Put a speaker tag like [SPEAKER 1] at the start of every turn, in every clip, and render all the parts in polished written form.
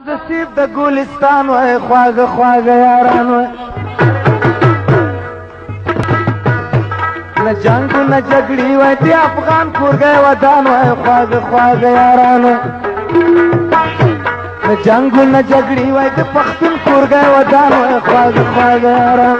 [SPEAKER 1] نصیب د ګلستان وای خواږه خواږه یاران وای نه جنگ نه جګړې وای دی افغان کورګی ودان وای خواږه خواږه یاران وای نه جنگ نه جګړې وای د پښتون کورګی ودان وای خواږه خواږه یاران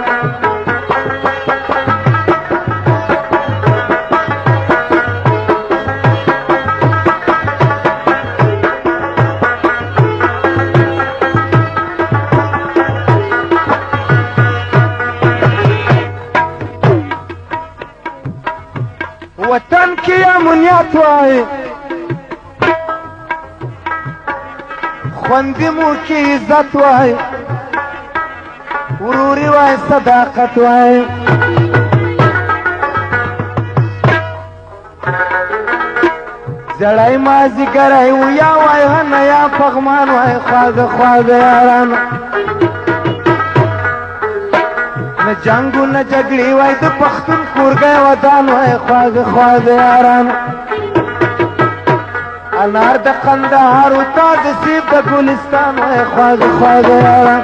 [SPEAKER 1] وطن کی امنیت وای خوندی مو کی عزت وای وروری وای صداقت وای زړای مازی ګرای ویا وای هنه یا پغمان وای خواږه خواږه یاران نه جنگو نه جګړې وای د پښتون کورګی ودان وای خواږه خواږه یاران انار د قندهار و تا د سیب د ګلستان وای خواږه خواږه یاران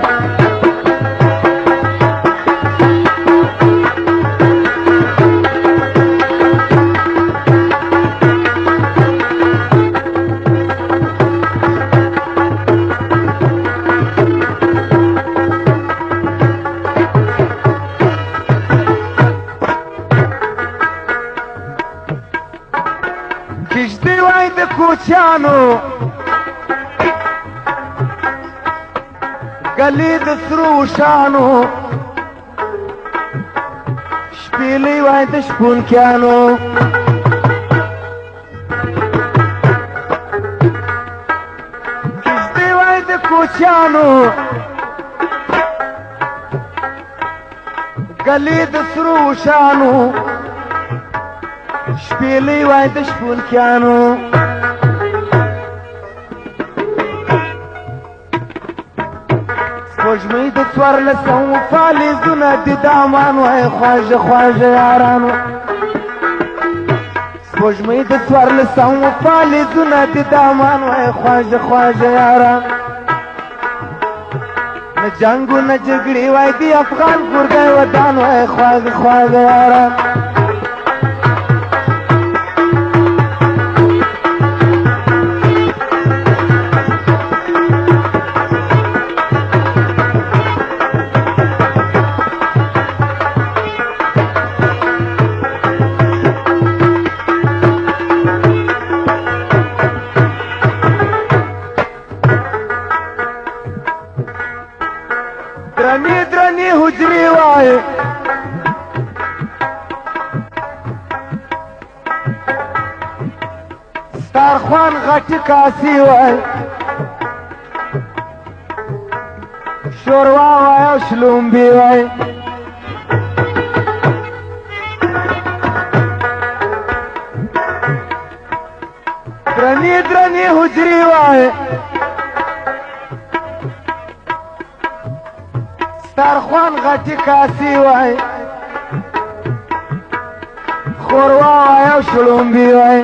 [SPEAKER 1] کشتی وای د کوچانو گلی د سرو شانو شپیلی وای د شپونکیانو کشتی وای د کوچانو گلی د سرو شانو شپیلی وای د شپونکیانو سپوږمۍ د څوارلسمو فالزونه د دامان وای خواږه خواږه یارانو سپوږمۍ د څوارلسمو فالزونه د دامان وای خواږه خواږه یاران نه جنګو نه جګړې وای د افغان کورګی ودان وای خواږه خواږه یاران درنی درنی حجری وای ستارخوان غټی کاسی وای شوروا وای او شلومبی وای درنی درنی حجری وای ستارخوان غټی کاسی وای خوروا وای او شلومبی وای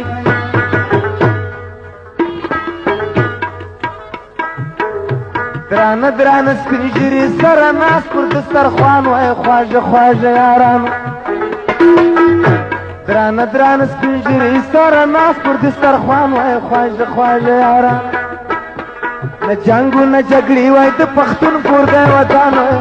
[SPEAKER 1] درانه درانه سپین ږیرې سره ناست پر دسترخوان وای خواږه خواږه یارانو درانه درانه سپین ږیرې سره ناست پر دسترخوان وای خواږه خواږه یاران نه جنګو نه جګړې وای د پښتون کورګی ودان وای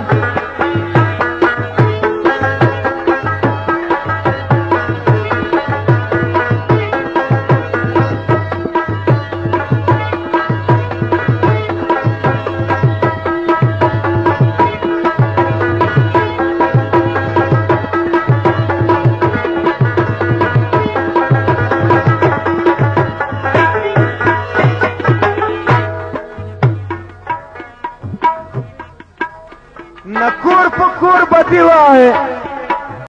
[SPEAKER 1] نکور په کور بدی وای